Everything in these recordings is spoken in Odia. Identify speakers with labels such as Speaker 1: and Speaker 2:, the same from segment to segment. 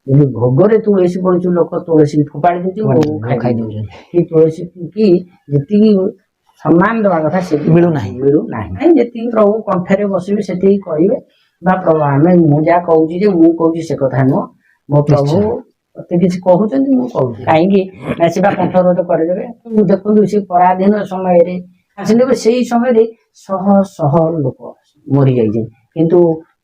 Speaker 1: ଯଦି ଭୋଗରେ ତୁଳସୀ ପଡୁଛି ଲୋକ ତୁଳସୀ ଫୋପାଡ଼ି ଦଉଛି ଖାଇ ଦଉଛନ୍ତି କି ତୁଳସୀ କି ଯେତିକି ସମ୍ମାନ ଦବା କଥା ସେତିକି ମିଳୁନାହିଁ। ଯେତିକି ପ୍ରଭୁ କଣ୍ଠରେ ବସିବେ ସେତିକି କହିବେ ବା ପ୍ରଭୁ ଆମେ ମୁଁ ଯାହା କହୁଛି ଯେ ମୁଁ କହୁଛି ସେ କଥା ନୁହଁ, ମୋ ପ୍ରଭୁ ମତେ କିଛି କହୁଛନ୍ତି ମୁଁ କହୁଛି କାହିଁକି ନା ସେ ବା କଣ୍ଠରୋଧ କରିଦେବେ। ଦେଖନ୍ତୁ ସେ ପରାଧୀନ ସମୟରେ ଆସିଲେ ସେଇ ସମୟରେ ଶହ ଶହ ଲୋକ ମରିଯାଇଛନ୍ତି, କିନ୍ତୁ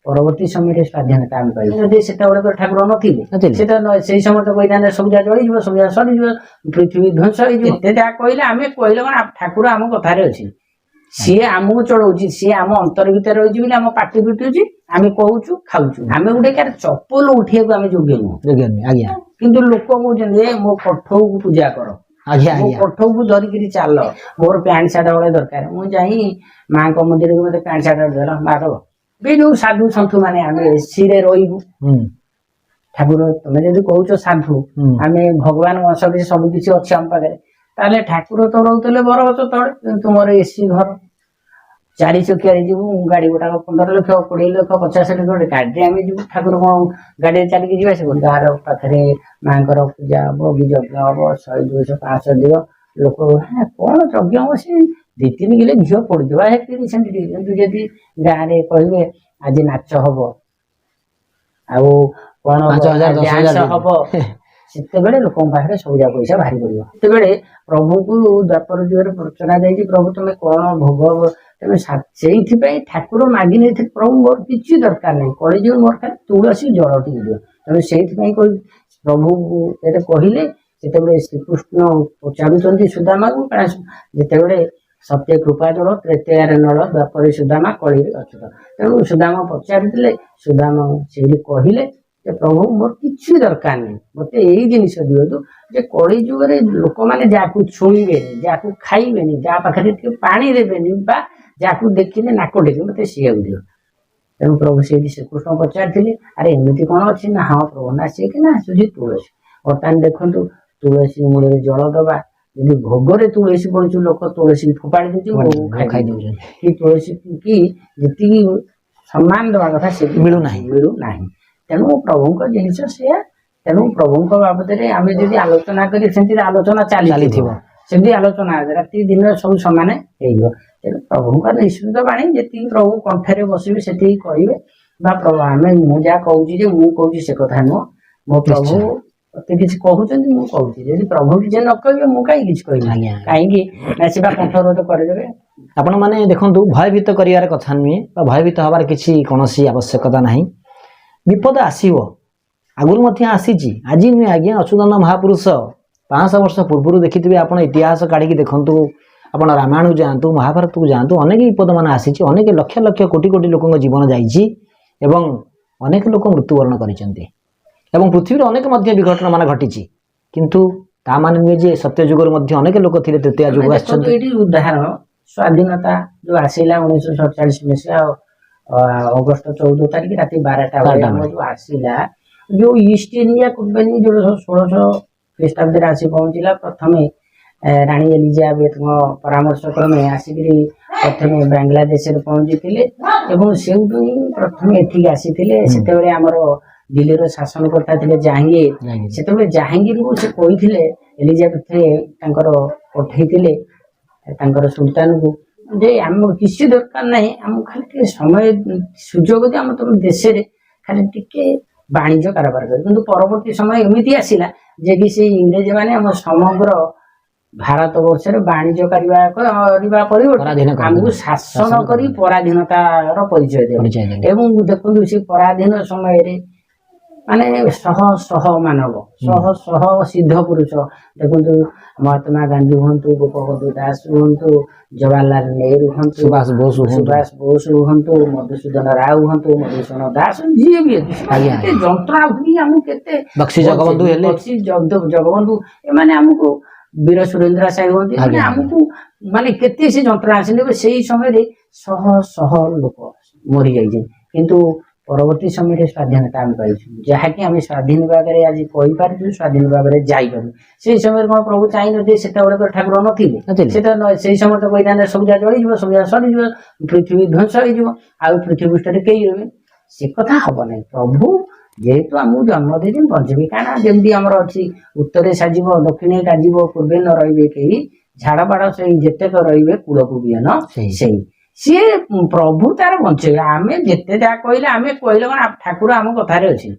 Speaker 1: ପରବର୍ତ୍ତୀ ସମୟରେ ସ୍ୱାଧୀନତା ଆମେ ପାଇବୁ। ଯଦି ସେତେବେଳେ ଠାକୁର ନଥିଲେ ସେଟା ସେଇ ସମୟରେ ତ କହିଥାନ୍ତେ ସବୁ ଯାହା ଜଳିଯିବ, ସବୁ ଯାହା ସରିଯିବ, ପୃଥିବୀ ଧ୍ୱଂସ ହେଇଯିବ। ଏତେ ଯାହା କହିଲେ ଆମେ କହିଲେ କଣ ଠାକୁର ଆମ କଥାରେ ଅଛି, ସିଏ ଆମକୁ ଚଳଉଛି, ସିଏ ଆମ ଅନ୍ତର ଭିତରେ ରହିଛି ବୋଲି ଆମ ପାଟି ଫିଟୁଛି, ଆମେ କହୁଛୁ ଖାଉଛୁ। ଆମେ ଗୋଟେ କାର ଚପଲ ଉଠିବାକୁ ଆମେ ଯୋଗ୍ୟ ନୁହଁ। ଆଜ୍ଞା କିନ୍ତୁ ଲୋକ କହୁଛନ୍ତି ଏ ମୋ କଠଉକୁ ପୂଜା କର, ମୋ କଠଉକୁ ଧରିକିରି ଚାଲ, ମୋର ପ୍ୟାଣ୍ଟ ସାର୍ଟ ହଳେ ଦରକାର। ମୁଁ ଯାଇ ମାଙ୍କ ମନ୍ଦିରକୁ ମତେ ପ୍ୟାଣ୍ଟ ସାର୍ଟ ଦେଲ ମାର ବି ଯୋଉ ସାଧୁ ସନ୍ଥୁ ମାନେ ଆମେ ଏସିରେ ରହିବୁ। ଠାକୁର ତମେ ଯଦି କହୁଛ ସାଧୁ ଆମେ ଭଗବାନ ଅଂଶ ସବୁ କିଛି ଅଛି ଆମ ପାଖରେ, ତାହେଲେ ଠାକୁର ତ ରହୁଥିଲେ ବରଗଛ ତଳେ, ତୁମର ଏସି ଘର। 4 ଚକିଆରେ ଯିବୁ, ଗାଡି ଗୋଟାକ 15 ଲକ୍ଷ 20 ଲକ୍ଷ 50 ଲକ୍ଷ ଗୋଟେ ଗାଡିରେ ଆମେ ଯିବୁ। ଠାକୁର କଣ ଗାଡିରେ ଚାଲିକି ଯିବା? ସେ ଗାଁର ପାଖରେ ମାଙ୍କର ପୂଜା ହବ, ବି ଯଜ୍ଞ ହବ, 100 200 500 ଦିଅ ଲୋକ କଣ ଯଜ୍ଞ ହବ, ସେ 2-3 କିଲୋ ଘିଅ ପଡୁଥିବ ସେମିତି ସେମିତି। କିନ୍ତୁ ଯଦି ଗାଁରେ କହିବେ ଆଜି ନାଚ ହବ ଆଉ କଣ ଡ୍ୟାନ୍ସ ହବ, ସେତେବେଳେ ଲୋକଙ୍କ ପାଖରେ ସବୁଜା ପଇସା ବାହାରି ପଡିବ। ସେତେବେଳେ ପ୍ରଭୁଙ୍କୁ ଦ୍ୱାପର ଯୁଗରେ ପ୍ରଚନା ଯାଇଛି, ପ୍ରଭୁ ତମେ କଣ ଭୋଗ, ତେଣୁ ସେଇଥିପାଇଁ ଠାକୁର ମାଗି ନେଇଥିଲେ ପ୍ରଭୁ ମୋର କିଛି ଦରକାର ନାହିଁ, କଳିଯୁଗ ମୋର ଖାଲି ତୁଳସୀ ଜଳ ଟିକେ ଦିଅ। ତେଣୁ ସେଇଥିପାଇଁ ପ୍ରଭୁ ଏତେ କହିଲେ। ଯେତେବେଳେ ଶ୍ରୀକୃଷ୍ଣ ପଚାରୁଛନ୍ତି ସୁଦାମାକୁ, ଯେତେବେଳେ ସତ୍ୟ କୃପା ଜଳ ତ୍ରେତୟାରେ ନଳ ଦ୍ୱାପରେ ସୁଦାମା କଳିରେ ଅଚ୍ୟୁତ, ତେଣୁ ସୁଦାମା ପଚାରିଥିଲେ, ସୁଦାମା ସେଇଠି କହିଲେ ଯେ ପ୍ରଭୁ ମୋର କିଛି ଦରକାର ନାହିଁ, ମତେ ଏଇ ଜିନିଷ ଦିଅନ୍ତୁ ଯେ କଳି ଯୁଗରେ ଲୋକମାନେ ଯାହାକୁ ଛୁଇଁବେନି, ଯାହାକୁ ଖାଇବେନି, ଯାହା ପାଖରେ ଟିକେ ପାଣି ଦେବେନି ବା ଯାହାକୁ ଦେଖିଲେ ନାକ ଟେକିବେ, ମତେ ସିଏକୁ ଦିଅ। ତେଣୁ ପ୍ରଭୁ ସେଇଠି ଶ୍ରୀକୃଷ୍ଣ ପଚାରିଥିଲେ ଆରେ ଏମିତି କଣ ଅଛି ନା ହଁ ପ୍ରଭୁ ନା ସିଏ କି ନା ଆସୁଛି ତୁଳସୀ। ବର୍ତ୍ତମାନ ଦେଖନ୍ତୁ ତୁଳସୀ ମୂଳରେ ଜଳ ଦବା, ଯଦି ଭୋଗରେ ତୁଳସୀ ପଡୁଛି ଲୋକ ତୁଳସୀ ଫୋପାଡ଼ି ଦଉଛି ଖାଇ ଦଉଛନ୍ତି କି ତୁଳସୀ କି ଯେତିକି ସମ୍ମାନ ଦବା କଥା ସେତିକି ମିଳୁନାହିଁ। ତେଣୁ ପ୍ରଭୁଙ୍କ ଜିନିଷ ସେୟା। ତେଣୁ ପ୍ରଭୁଙ୍କ ବାବଦରେ ଆମେ ଯଦି ଆଲୋଚନା କରି ସେମିତି ଆଲୋଚନା ଚାଲିଥିବ, ସେମିତି ଆଲୋଚନା ରାତି ଦିନ ସବୁ ସମାନ ହେଇଯିବ। ତେଣୁ ପ୍ରଭୁଙ୍କ ନିଶ୍ଚିତ ବାଣୀ ଯେତିକି ପ୍ରଭୁ କଣ୍ଠରେ ବସିବେ ସେତିକି କହିବେ ବା ପ୍ରଭୁ ଆମେ ମୁଁ ଯାହା କହୁଛି ଯେ ମୁଁ କହୁଛି ସେ କଥା ନୁହଁ, ମୋ ପ୍ରଭୁ ମତେ କିଛି କହୁଛନ୍ତି ମୁଁ କହୁଛି। ଯଦି ପ୍ରଭୁ କିଛି ନ କହିବେ ମୁଁ କାହିଁକି କିଛି କହିବି, କାହିଁକି ନା ସେ ବା କଣ୍ଠରୋଧ କରିଦେବେ।
Speaker 2: ଆପଣ ମାନେ ଦେଖନ୍ତୁ ଭୟଭୀତ କରିବାର କଥା ନୁହେଁ ବା ଭୟଭୀତ ହବାର କିଛି କୌଣସି ଆବଶ୍ୟକତା ନାହିଁ। ବିପଦ ଆସିବ, ଆଗରୁ ମଧ୍ୟ ଆସିଛି, ଆଜି ନୁହେଁ ଆଜ୍ଞା। ଅଚ୍ୟୁତାନନ୍ଦ ମହାପୁରୁଷ 500 ବର୍ଷ ପୂର୍ବରୁ ଦେଖିଥିବେ ଆପଣ, ଇତିହାସ କାଢିକି ଦେଖନ୍ତୁ, ଆପଣ ରାମାୟଣକୁ ଯାଆନ୍ତୁ, ମହାଭାରତକୁ ଯାଆନ୍ତୁ, ଅନେକ ବିପଦ ମାନେ ଆସିଛି, ଅନେକ ଲକ୍ଷ ଲକ୍ଷ କୋଟି କୋଟି ଲୋକଙ୍କ ଜୀବନ ଯାଇଛି ଏବଂ ଅନେକ ଲୋକ ମୃତ୍ୟୁବରଣ କରିଛନ୍ତି ଏବଂ ପୃଥିବୀରେ ଅନେକ ମଧ୍ୟ ବିଘଟଣା ମାନେ ଘଟିଛି। କିନ୍ତୁ ତା ମାନେ ନୁହେଁ ଯେ ସତ୍ୟ ଯୁଗରୁ ମଧ୍ୟ ଅନେକ ଲୋକ ଥିଲେ ତୃତୀୟ ଯୁଗ ଆସିଛନ୍ତି।
Speaker 1: ଏଠି ଉଦାହରଣ ସ୍ୱାଧୀନତା ଯୋଉ ଆସିଲା 1947 ମସିହା ଅଗଷ୍ଟ 14 ତାରିଖ ରାତି 12ଟା ବେଳେ ଆମର ଯୋଉ ଆସିଲା, ଯୋଉ ଇଷ୍ଟ ଇଣ୍ଡିଆ କମ୍ପାନୀ ଯୋଉ 1600 ଖ୍ରୀଷ୍ଟାବ୍ଦରେ ଆସି ପହଞ୍ଚିଲା, ପ୍ରଥମେ ରାଣୀ ଏଲିଜାବେଥଙ୍କ ପରାମର୍ଶ କ୍ରମେ ଆସିକିରି ପ୍ରଥମେ ବାଂଲାଦେଶରେ ପହଞ୍ଚିଥିଲେ ଏବଂ ସେଇଠୁ ପ୍ରଥମେ ଏଠିକି ଆସିଥିଲେ। ସେତେବେଳେ ଆମର ଦିଲ୍ଲୀର ଶାସନକର୍ତ୍ତା ଥିଲେ ଜାହାଙ୍ଗୀର। ସେତେବେଳେ ଜାହାଙ୍ଗୀରକୁ ସେ କହିଥିଲେ, ଏଲିଜାବେଥ ତାଙ୍କର ପଠେଇଥିଲେ ତାଙ୍କର ସୁଲତାନକୁ ଯେ ଆମକୁ କିଛି ଦରକାର ନାହିଁ, ଆମକୁ ଖାଲି ଟିକେ ସମୟ ସୁଯୋଗ ଦିଅ, ଆମ ତମ ଦେଶରେ ଖାଲି ଟିକେ ବାଣିଜ୍ୟ କାରବାର କରେ। କିନ୍ତୁ ପରବର୍ତ୍ତୀ ସମୟ ଏମିତି ଆସିଲା ଯେ କି ସେ ଇଂରେଜ ମାନେ ଆମ ସମଗ୍ର ଭାରତ ବର୍ଷରେ ବାଣିଜ୍ୟ କରିବା ପରିବର୍ତ୍ତେ ଆମକୁ ଶାସନ କରି ପରାଧୀନତାର ପରିଚୟ ଦେଲେ। ଏବଂ ଦେଖନ୍ତୁ ସେ ପରାଧୀନ ସମୟରେ ମାନେ ଶହ ଶହ ମାନବ, ଶହ ଶହ ସିଦ୍ଧ ପୁରୁଷ, ଦେଖନ୍ତୁ ମହାତ୍ମା ଗାନ୍ଧୀ ହୁଅନ୍ତୁ, ଗୋପବନ୍ଧୁ ଦାସ ହୁଅନ୍ତୁ, ଜବାହରଲାଲ ନେହେରୁ ହୁଅନ୍ତୁ, ସୁଭାଷ ବୋଷ ହୁଅନ୍ତୁ, ମଧୁସୂଦନ ରାଓ ହୁଅନ୍ତୁ, ମଧୁସୂଦନ ଦାସ, ଯିଏ ବି ଯନ୍ତ୍ରଣା ଭୁଲି ଆମକୁ କେତେ ଜଗବନ୍ଧୁ ଏମାନେ ଆମକୁ ବୀର ସୁରେନ୍ଦ୍ର ସାଏ ହୁଅନ୍ତି, ମାନେ ଆମକୁ ମାନେ କେତେ ସେ ଯନ୍ତ୍ରଣା ଆସିଲେ। ସେଇ ସମୟରେ ଶହ ଶହ ଲୋକ ମରିଯାଇଛନ୍ତି, କିନ୍ତୁ ପରବର୍ତ୍ତୀ ସମୟରେ ସ୍ୱାଧୀନତା ଆମେ ପାଇଛୁ, ଯାହାକି ଆମେ ସ୍ୱାଧୀନ ଭାବରେ ଆଜି କହିପାରୁଛୁ, ସ୍ୱାଧୀନ ଭାବରେ ଯାଇପାରୁଛୁ। ସେଇ ସମୟରେ କଣ ପ୍ରଭୁ ଚାହିଁନଥିଲେ? ସେତେବେଳେ ଠାକୁର ନଥିଲେ, ସେଟା ସେଇ ସମୟରେ ତ କହିଥାନ୍ତେ ସବୁ ଯାହା ଜଳିଯିବ, ସବୁ ଯାହା ସରିଯିବ, ପୃଥିବୀ ଧ୍ୱଂସ ହେଇଯିବ, ଆଉ ପୃଥିବୀ ପୃଷ୍ଠରେ କେହି ରହିବେ। ସେ କଥା ହବ ନାହିଁ। ପ୍ରଭୁ ଯେହେତୁ ଆମକୁ ଜନ୍ମ ଦେଇଛନ୍ତି ବଞ୍ଚିବି। କାରଣ ଯେମିତି ଆମର ଅଛି ଉତ୍ତରେ ସାଜିବ ଦକ୍ଷିଣେ କାଜିବ ପୂର୍ବେ ନ ରହିବେ କେହି, ଝାଡ଼ ବାଡ଼ ସେଇ ଯେତେକ ରହିବେ କୂଳକୁ ବିହନ ସେଇ। ସିଏ ପ୍ରଭୁ ତାର ବଞ୍ଚେଇବେ। ଆମେ ଯେତେ ଯାହା କହିଲେ ଆମେ କହିଲେ କଣ ଠାକୁର ଆମ କଥାରେ ଅଛି।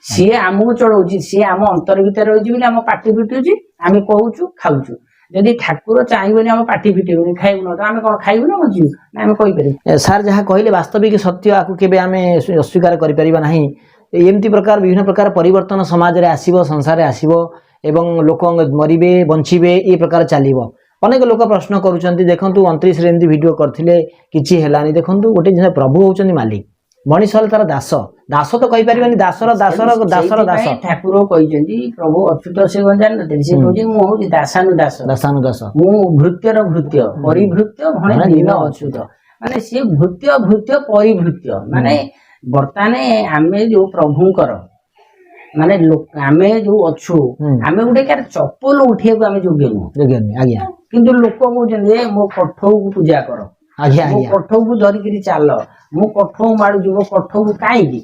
Speaker 1: ସିଏ ଆମକୁ ଚଳଉଛି, ସିଏ ଆମ ଅନ୍ତର ଭିତରେ ରହିଛି ବୋଲି ଆମ ପାଟି ଫିଟୁଛି, ଆମେ କହୁଛୁ ଖାଉଛୁ। ଯଦି ଠାକୁର ଚାହିଁବନି ଆମ ପାଟି ଫିଟେଇବନି ଖାଇବୁନ ତ ଆମେ କଣ ଖାଇବୁ ନା ବଞ୍ଚିବୁ ନା ଆମେ କହିପାରିବୁ?
Speaker 2: ସାର୍ ଯାହା କହିଲେ ବାସ୍ତବିକ ସତ୍ୟ, ଆକୁ କେବେ ଆମେ ଅସ୍ୱୀକାର କରିପାରିବା ନାହିଁ। ଏମିତି ପ୍ରକାର ବିଭିନ୍ନ ପ୍ରକାର ପରିବର୍ତ୍ତନ ସମାଜରେ ଆସିବ, ସଂସାରରେ ଆସିବ ଏବଂ ଲୋକ ମରିବେ ବଞ୍ଚିବେ ଏ ପ୍ରକାର ଚାଲିବ। ଅନେକ ଲୋକ ପ୍ରଶ୍ନ କରୁଛନ୍ତି, ଦେଖନ୍ତୁ 29ରେ ଏମିତି ଭିଡ଼ିଓ କରିଥିଲେ କିଛି ହେଲାନି। ଦେଖନ୍ତୁ ଗୋଟେ ଜିନିଷ, ପ୍ରଭୁ ହେଉଛନ୍ତି ମାଲିକ, ମଣିଷ ହେଲେ ତାର ଦାସ। ଦାସ ତ କହିପାରିବାନି, ଦାସର ଦାସର ଦାସର ଦାସ।
Speaker 1: ଠାକୁର କହିଛନ୍ତି ପ୍ରଭୁ ଅଚ୍ୟୁତ ସେ ଜାଣିନଥିଲେ, ସେ କହୁଛି ମୁଁ ହଉଛି ଦାସାନୁ ଦାସ,
Speaker 2: ଦାସାନୁ ଦାସ,
Speaker 1: ମୁଁ ଭୃତ୍ୟର ଭୃତ୍ୟ, ପରିଭୃତ୍ୟ ଭଣେ ଦୀନ ଅଚ୍ୟୁତ। ମାନେ ସିଏ ଭୃତ୍ୟ ଭୃତ୍ୟ ପରିଭୃତ୍ୟ। ମାନେ ବର୍ତ୍ତମାନ ଆମେ ଯୋଉ ପ୍ରଭୁଙ୍କର ମାନେ ଆମେ ଯୋଉ ଅଛୁ, ଆମେ ଗୋଟେ କାର ଚପଲ ଉଠିବାକୁ ଆମେ ଯୋଗ୍ୟ ନୁହଁ।
Speaker 2: ଆଜ୍ଞା।
Speaker 1: କିନ୍ତୁ ଲୋକ କହୁଛନ୍ତି ମୋ କଠଉକୁ ପୂଜା କର, ମୋ କଠଉକୁ ଧରିକିରି ଚାଲ, ମୁଁ କଠଉ ମାଡୁଛି, ମୋ କଠଉକୁ କାହିଁକି?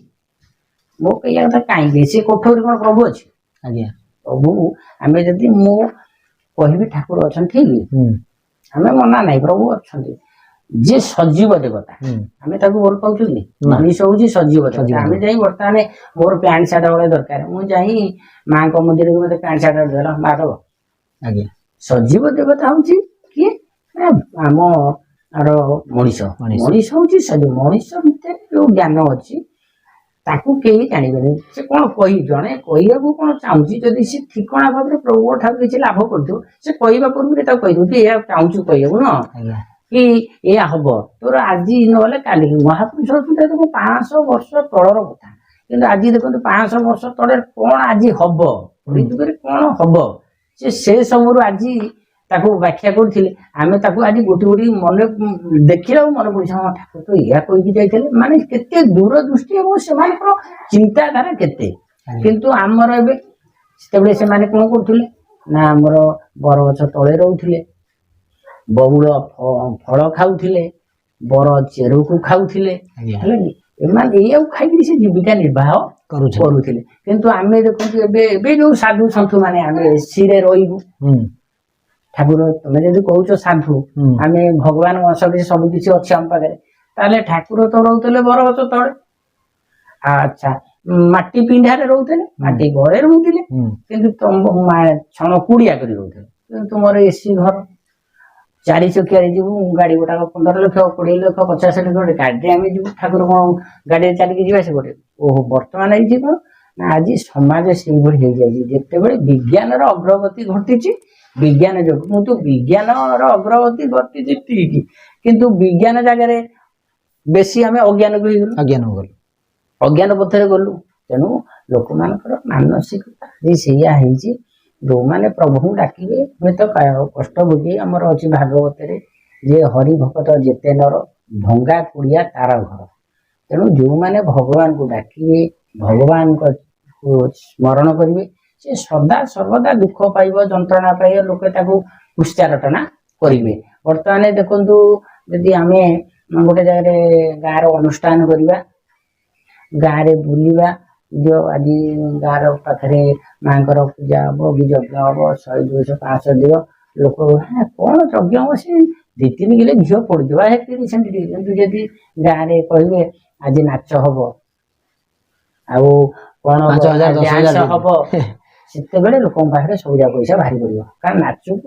Speaker 1: ମୋ କହିବା କଥା କାହିଁକି? ସେ କୋଠରୀ କଣ ପ୍ରଭୁ ଅଛି?
Speaker 2: ଆଜ୍ଞା।
Speaker 1: ପ୍ରଭୁ ଆମେ ଯଦି ମୁଁ କହିବି ଠାକୁର ଅଛନ୍ତି ଠିକ, ଆମେ ମନା ନାହିଁ, ପ୍ରଭୁ ଅଛନ୍ତି। ଯିଏ ସଜୀବ ଦେବତା ଆମେ ତାକୁ ଭଲ ପାଉଛୁ କି? ମଣିଷ ହଉଛି ସଜୀବ ଦେବତା। ଆମେ ଯାଇ ବର୍ତ୍ତମାନ ମୋର ପ୍ୟାଣ୍ଟ ସାର୍ଟ ହଳେ ଦରକାର, ମୁଁ ଯାଇ ମାଙ୍କ ମନ୍ଦିରକୁ ମତେ ପ୍ୟାଣ୍ଟ ସାର୍ଟ ଦେଲା ମାଧବ।
Speaker 2: ଆଜ୍ଞା।
Speaker 1: ସଜୀବ ଦେବତା ହଉଛି କିଏ? ଆମର ମଣିଷ। ମଣିଷ ହଉଛି ସଜୀବ। ମଣିଷ ଭିତରେ ଯୋଉ ଜ୍ଞାନ ଅଛି ତାକୁ କେହି ଜାଣିବେନି। ସେ କଣ ଜଣେ କହିବାକୁ କଣ ଚାହୁଁଛି, ଯଦି ସେ ଠିକଣା ଭାବରେ ପ୍ରଭୁ ଠାରୁ କିଛି ଲାଭ କରୁଥିବ, ସେ କହିବା ପୂର୍ବରୁ ତାକୁ କହିଦଉ ତୁ ଏଇଆ ଚାହୁଁଛୁ କହିବାକୁ ନ କି ଏଇଆ ହବ ତୋର ଆଜି ନହେଲେ କାଲି। ମହାପୁରୁଷ ଅଛନ୍ତି 500 ବର୍ଷ ତଳର କଥା, କିନ୍ତୁ ଆଜି ଦେଖନ୍ତୁ 500 ବର୍ଷ ତଳେ କଣ ଆଜି ହବ, ଯୁଗରେ କଣ ହବ, ସେ ସମୟରୁ ଆଜି ତାକୁ ବ୍ୟାଖ୍ୟା କରୁଥିଲେ। ଆମେ ତାକୁ ଆଜି ଗୋଟି ଗୋଟି ମନେ ଦେଖିବାକୁ ମନେ ପଡୁଛି, ହଁ ଠାକୁର ତ ଏଇଆ କହିକି ଯାଇଥିଲେ। ମାନେ କେତେ ଦୂରଦୃଷ୍ଟି ଏବଂ ସେମାନଙ୍କର ଚିନ୍ତାଧାରା କେତେ। କିନ୍ତୁ ଆମର ଏବେ ସେତେବେଳେ ସେମାନେ କଣ କରୁଥିଲେ ନା ଆମର ବରଗଛ ତଳେ ରହୁଥିଲେ, ବଉଳ ଫଳ ଖାଉଥିଲେ, ବର ଚେରକୁ ଖାଉଥିଲେ, ହେଲା କି? ଏମାନେ ଏଇଆକୁ ଖାଇକିରି ସେ ଜୀବିକା ନିର୍ବାହ କରୁଥିଲେ। କିନ୍ତୁ ଆମେ ଦେଖନ୍ତୁ ଏବେ ଯୋଉ ସାଧୁ ସନ୍ଥୁ ମାନେ ଆମେ ଏସିରେ ରହିବୁ, ଠାକୁର ତମେ ଯଦି କହୁଛ ସାଧୁ, ଆମେ ଭଗବାନ ସବୁ କିଛି ଅଛି ଆମ ପାଖରେ, ତାହେଲେ ଠାକୁର ତ ରହୁଥିଲେ ବରଗଛ ତଳେ। ଆଚ୍ଛା, ମାଟି ପିଣ୍ଡାରେ ରହୁଥିଲେ, ମାଟି ଘରେ ରହୁଥିଲେ, କିନ୍ତୁ ଛଣ କୁଡିଆ କରି ରହୁଥିଲେ। କିନ୍ତୁ ତୁମର ଏସି ଘର, 4 ଚକିଆରେ ଯିବୁ, ଗାଡି ଗୋଟାକ 15 ଲକ୍ଷ 20 ଲକ୍ଷ 50 ଲକ୍ଷ ଗୋଟେ ଗାଡିରେ ଆମେ ଯିବୁ। ଠାକୁର କଣ ଗାଡିରେ ଚାଲିକି ଯିବା ସେ ଗୋଟେ? ଓହୋ, ବର୍ତ୍ତମାନ ହେଇଛି କଣ ନା ଆଜି ସମାଜ ସେଇଭଳି ହେଇଯାଇଛି। ଯେତେବେଳେ ବିଜ୍ଞାନର ଅଗ୍ରଗତି ଘଟିଛି, ବିଜ୍ଞାନ ଯୋଗୁଁ, କିନ୍ତୁ ବିଜ୍ଞାନର ଅଗ୍ରଗତି ଘଟିଛି ଠିକ, କିନ୍ତୁ ବିଜ୍ଞାନ ଜାଗାରେ ବେଶୀ ଆମେ ଅଜ୍ଞାନକୁ ହେଇଗଲୁ, ଅଜ୍ଞାନ ପଥରେ ଗଲୁ। ତେଣୁ ଲୋକମାନଙ୍କର ମାନସିକତା ସେଇଆ ହେଇଛି। ଯୋଉମାନେ ପ୍ରଭୁଙ୍କୁ ଡାକିବେ ହୁଏତ କଷ୍ଟ ଭୋଗି, ଆମର ଅଛି ଭାଗବତରେ ଯେ ହରି ଭକତ ଯେତେ ନର, ଭଙ୍ଗା କୁଡିଆ ତାର ଘର। ତେଣୁ ଯୋଉମାନେ ଭଗବାନଙ୍କୁ ଡାକିବେ, ଭଗବାନଙ୍କ ସ୍ମରଣ କରିବେ, ସେ ସଦା ସର୍ବଦା ଦୁଃଖ ପାଇବ, ଯନ୍ତ୍ରଣା ପାଇବ, ଲୋକେ ତାକୁ ଉଚ୍ଚାରଟନା କରିବେ। ବର୍ତ୍ତମାନ ଦେଖନ୍ତୁ, ଯଦି ଆମେ ଗୋଟେ ଜାଗାରେ ଗାଁର ଅନୁଷ୍ଠାନ କରିବା, ଗାଁରେ ବୁଲିବା, ଆଜି ଗାଁର ପାଖରେ ମାଙ୍କର ପୂଜା ହବ, କି ଯଜ୍ଞ ହବ, 100 200 500 ଦିଅ, ଲୋକ କଣ ଯଜ୍ଞ ହବ, ସେ 2-3 କିଲୋ ଘିଅ ପଡୁଥିବ, ସେମିତି। କିନ୍ତୁ ଯଦି ଗାଁରେ କହିବେ ଆଜି ନାଚ ହବ, ଆଉ କଣ ଡ୍ୟାନ୍ସ ହବ, ସେତେବେଳେ ଲୋକଙ୍କ ପାଖରେ ସବୁଜା ପଇସା ବାହାରି ପଡିବ। କାରଣ ନାଚକୁ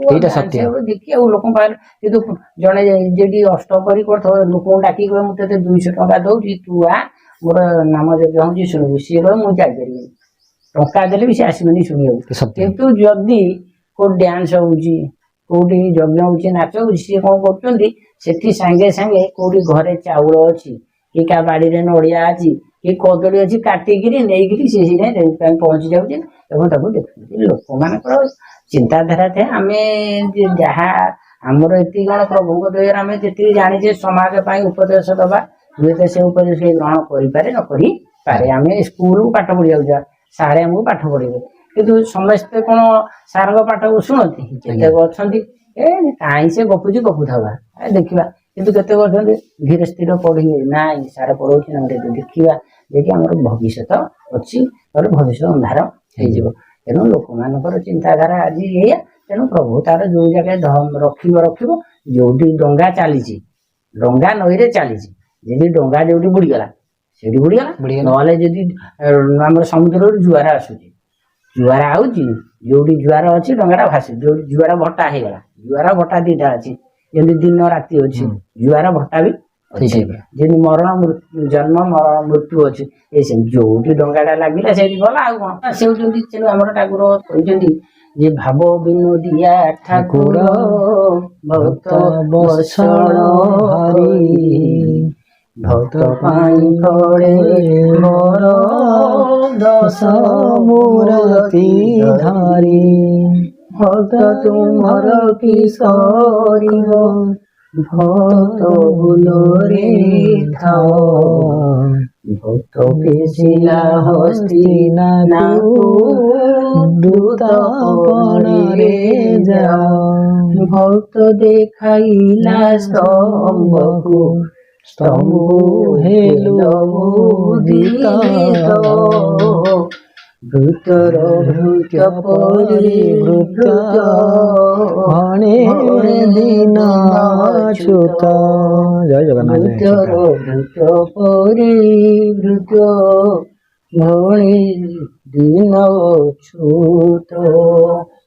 Speaker 1: ଦେଖି ଆଉ ଲୋକଙ୍କ ପାଖରେ, କିନ୍ତୁ ଜଣେ ଯଦି ଅଷ୍ଟପରି କରୁଥିବ, ଲୋକଙ୍କୁ ଡାକିକି କହିବ ମୁଁ ତତେ 200 ଟଙ୍କା ଦଉଛି, ତୁ ଆ ମୋର ନାମ ଯଜ୍ଞ ହଉଛି ଶୁଣିବୁ, ସିଏ କହିବ ମୁଁ ଯାଇପାରିବିନି, ଟଙ୍କା ଦେଲେ ବି ସେ ଆସିବନି ଶୁଣିବାକୁ। କିନ୍ତୁ ଯଦି କୋଉଠି ଡ୍ୟାନ୍ସ ହଉଛି, କୋଉଠି ଯଜ୍ଞ ହଉଛି, ନାଚ ହଉଛି, ସିଏ କଣ କରୁଛନ୍ତି, ସେଠି ସାଙ୍ଗେ ସାଙ୍ଗେ କୋଉଠି ଘରେ ଚାଉଳ ଅଛି, କି କାହା ବାଡିରେ ନଡିଆ ଅଛି, କି କଦଳୀ ଅଛି, କାଟିକିରି ନେଇକିରି ସେ ପହଞ୍ଚି ଯାଉଛି ଏବଂ ତାକୁ ଦେଖୁଛନ୍ତି। ଲୋକମାନଙ୍କର ଚିନ୍ତାଧାରା ଥାଏ। ଆମେ ଯାହା ଆମର ଏତିକି କଣ ପ୍ରଭୁଙ୍କ ଦୟାରେ ଆମେ ଯେତିକି ଜାଣିଛେ ସମାଜ ପାଇଁ ଉପଦେଶ ଦବା, ହୁଏତ ସେ ଉପଦେଶ ଗ୍ରହଣ କରିପାରେ ନ କରିପାରେ। ଆମେ ସ୍କୁଲକୁ ପାଠ ପଢିବାକୁ ଯିବା, ସାରେ ଆମକୁ ପାଠ ପଢେଇବେ, କିନ୍ତୁ ସମସ୍ତେ କଣ ସାରଙ୍କ ପାଠକୁ ଶୁଣନ୍ତି? କେତେକ ଅଛନ୍ତି କାହିଁ ସେ ଗପୁଛି ଗପୁଥାଉ, ଦେଖିବା। କିନ୍ତୁ କେତେକ ଅଛନ୍ତି ଧୀରେ ସ୍ଥିର ପଢିବେ, ନାଇଁ ସାର ପଢଉଛି ନା ଦେଖିବା, ଯେକି ଆମର ଭବିଷ୍ୟତ ଅଛି, ତାହେଲେ ଭବିଷ୍ୟତ ଅନ୍ଧାର ହେଇଯିବ। ତେଣୁ ଲୋକମାନଙ୍କର ଚିନ୍ତାଧାରା ଆଜି ଏଇଆ। ତେଣୁ ପ୍ରଭୁ ତାର ଯୋଉ ଜାଗାରେ ରଖିବ, ଯୋଉଠି ଡଙ୍ଗା ଚାଲିଛି, ଡଙ୍ଗା ନଈରେ ଚାଲିଛି, ଯଦି ଡଙ୍ଗା ଯୋଉଠି ବୁଡିଗଲା ସେଠି ବୁଡିଗଲା, ନହେଲେ ଯଦି ଆମର ସମୁଦ୍ରରୁ ଜୁଆର ଆସୁଛି, ଜୁଆର ଆଉଛି, ଯୋଉଠି ଜୁଆର ଅଛି ଡଙ୍ଗାଟା ଭାସୁଛି, ଯୋଉଠି ଜୁଆର ଭଟ୍ଟା ହେଇଗଲା, ଜୁଆର ଭଟ୍ଟା ଦିଟା ଅଛି, ଯେମିତି ଦିନ ରାତି ଅଛି, ଜୁଆର ଭଟ୍ଟା ବି ଅଛି, ଯେମିତି ଜନ୍ମ ମରଣ ମୃତ୍ୟୁ ଅଛି, ଏ ସେମିତି ଯୋଉଠି ଡଙ୍ଗାଟା ଲାଗିଲା ସେଇଠି ଗଲା। ଆଉ କଣ ସେଉଛନ୍ତି। ତେଣୁ ଆମର ଠାକୁର କହିଛନ୍ତି ଯେ ଭାବ ବିନୋଦିଆ ଠାକୁର ଭକ୍ତ ବତ୍ସଳ ହରି, ଭକ୍ତ ପାଇଁ ଫଳେ ମୋର ଦଶ ମୂରତି ଧରି, ଭକ୍ତ ତୁମର କି ସରିବ, ଭକ୍ତ ଭୁଲରେ ଥାଅ, ଭକ୍ତ ପେଶିଲା ହସ୍ତିନାକୁ ଦୂତ ପଣରେ ଯାଅ, ଭକ୍ତ ଦେଖାଇଲା ସ୍ତମ୍ଭକୁ, ସ୍ତମ୍ଭ ହେଲ ଉଦିତ, ଭୃତର ଭୃତ ପରିବୃତ, ଭଣେ ଦିନ ଅଚ୍ୟୁତ, ଭୃତର ଭୃତ ପରିବୃତ, ଭଣେ ଦିନ ଅଚ୍ୟୁତ।